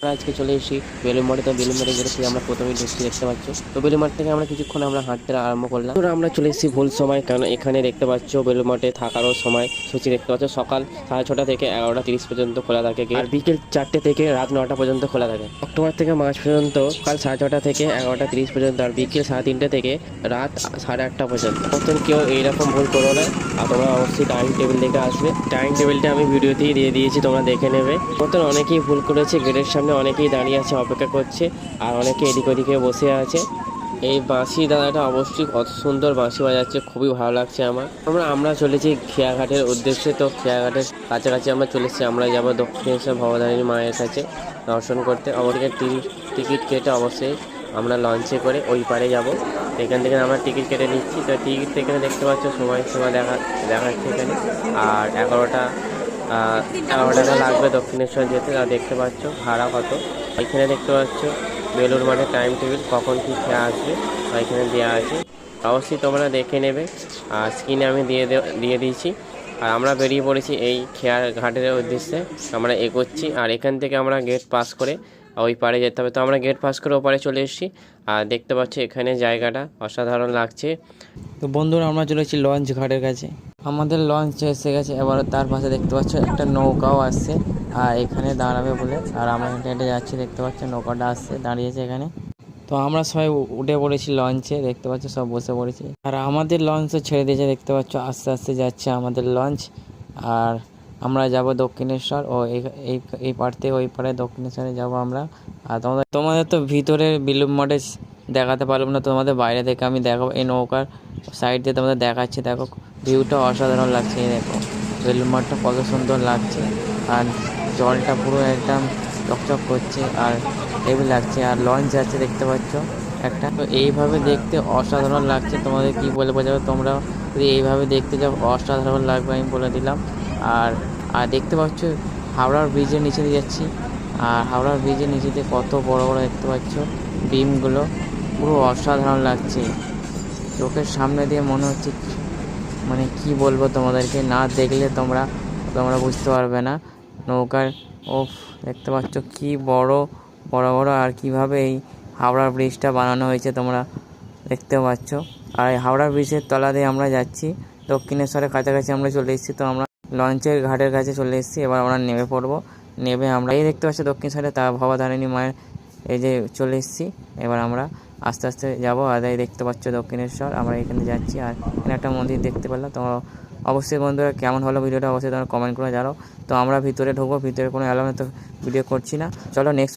আমরা আজকে চলে এসেছি বেলুড় মঠে। তো বেলুড় মঠে গেলে আমরা প্রথমেই ঢুকছি, দেখতে পাচ্ছ। তো বেলুড় মঠ থেকে আমরা কিছুক্ষণ হাঁটতে আরম্ভ করলাম। তো আমরা চলে এসেছি ভুল সময়, কারণ এখানে দেখতে পাচ্ছ বেলুড় মঠে থাকারও সময় সূচি দেখতে পাচ্ছ। সকাল 6:30 থেকে 11:30 পর্যন্ত খোলা থাকে গেট, আর বিকেল 4টে থেকে রাত 9টা পর্যন্ত খোলা থাকে। অক্টোবর থেকে মার্চ পর্যন্ত সকাল 6:30 থেকে 11:30 পর্যন্ত, আর বিকেল 3:30 থেকে রাত 8:30 পর্যন্ত। মতন কেউ এইরকম ভুল করো না, আর তোমরা অবশ্যই টাইম টেবিল দেখে আসবে। টাইম টেবিলটা আমি ভিডিওতেই দিয়ে দিয়েছি, তোমরা দেখে নেবে। মতন অনেকেই ভুল করেছে, গেটের সামনে অনেকেই দাঁড়িয়ে আছে, অপেক্ষা করছে, আর অনেকে এদিক ওদিকে বসে আছে। এই বাঁশি দাদাটা অবশ্যই কত সুন্দর বাঁশি বাজাচ্ছে, খুবই ভালো লাগছে আমার। আমরা চলেছি খেয়াঘাটের উদ্দেশ্যে। তো খেয়াঘাটের কাছাকাছি আমরা চলে এসেছি। আমরা যাবো দক্ষিণেশ্বর ভবতারিণী মায়ের কাছে দর্শন করতে। অবশ্যই টিকিট কেটে অবশ্যই আমরা লঞ্চে করে ওই পারে যাব। এখান থেকে আমরা টিকিট কেটে নিচ্ছি। তো টিকিট থেকে দেখতে পাচ্ছ সময় দেখাচ্ছে এখানে, আর 11 টাকা লাগবে দক্ষিণেশ্বর যেতে। তা দেখতে পাচ্ছ ভাড়া কত। এখানে দেখতে পাচ্ছ বেলুড় মাঠের টাইম টেবিল, কখন কী খেয়া আসবে এখানে দেওয়া আছে, অবশ্যই তোমরা দেখে নেবে। আর স্ক্রিনে আমি দিয়ে দিয়েছি। আর আমরা বেরিয়ে পড়েছি এই খেয়ার ঘাটের উদ্দেশ্যে। আমরা এগোচ্ছি, আর এখান থেকে আমরা গেট পাস করে ওই পারে যেতে হবে। তো আমরা গেট পাস করে ওপারে চলে এসেছি, আর দেখতে পাচ্ছি এখানে জায়গাটা অসাধারণ লাগছে। তো বন্ধুরা, আমরা চলে এসেছি লঞ্চ ঘাটের কাছে। আমাদের লঞ্চ এসে গেছে। এবার তার পাশে দেখতে পাচ্ছ একটা নৌকাও আসছে, আর এখানে দাঁড়াবে বলে। আর আমরা হেঁটে হেঁটে যাচ্ছি, দেখতে পাচ্ছ নৌকাটা আসছে, দাঁড়িয়েছে এখানে। তো আমরা সবাই উঠে পড়েছি লঞ্চে, দেখতে পাচ্ছ সব বসে পড়েছি। আর আমাদের লঞ্চও ছেড়ে দিয়েছে, দেখতে পাচ্ছ আস্তে আস্তে যাচ্ছে আমাদের লঞ্চ। আর আমরা যাব দক্ষিণেশ্বর, ও এই পার থেকে ওই পারে দক্ষিণেশ্বরে যাব আমরা। আর তোমাদের তো ভিতরে বেলুড় মঠে দেখাতে পারলাম না, তোমাদের বাইরে থেকে আমি দেখাবো। এই নৌকার সাইড দিয়ে তোমাদের দেখাচ্ছি, দেখো ভিউটা অসাধারণ লাগছে। এই দেখো বেলুড় মঠটা কত সুন্দর লাগছে, আর জলটা পুরো একদম চকচক করছে, আর হেভি লাগছে। আর লঞ্চ যাচ্ছে দেখতে পাচ্ছ একটা। তো এইভাবে দেখতে অসাধারণ লাগছে, তোমাদের কি বলে বোঝাবে। তোমরা যদি এইভাবে দেখতে যাও অসাধারণ লাগবে, আমি বলে দিলাম। আর আর দেখতে পাচ্ছ হাওড়ার ব্রিজের নিচে দিয়ে যাচ্ছি, আর হাওড়ার ব্রিজের নিচে দিয়ে কত বড় বড় দেখতে পাচ্ছ বিমগুলো, পুরো অসাধারণ লাগছে। চোখের সামনে দিয়ে মনে হচ্ছে, মানে কি বলবো তোমাদেরকে, না দেখলে তোমরা বুঝতে পারবে না। নৌকার দেখতে পাচ্ছ কি বড় বড় বড়, আর কিভাবে এই হাওড়া ব্রিজটা বানানো হয়েছে তোমরা দেখতে পাচ্ছ। আর এই হাওড়া ব্রিজের তলা দিয়ে আমরা যাচ্ছি দক্ষিণেশ্বরের কাছাকাছি আমরা চলে এসেছি। তো আমরা লঞ্চের ঘাটের কাছে চলে এসেছি, এবার আমরা নেমে পড়বো। নেমে আমরা এই দেখতে পাচ্ছি দক্ষিণেশ্বরে তা ভবতারিণী মায়ের এই যে চলে এসেছি। এবার আমরা আস্তে আস্তে যাবো। আর এই দেখতে পাচ্ছ দক্ষিণেশ্বর, আমরা এখানে যাচ্ছি। আর এখানে একটা মন্দির দেখতে পেলাম। তো অবশ্যই বন্ধুরা কেমন হলো ভিডিওটা অবশ্যই তোমরা কমেন্ট করে জানাও। তো আমরা ভিতরে ঢুকবো, ভিতরে কোনো অ্যালাউন্স তো ভিডিও করছি না। চলো নেক্সট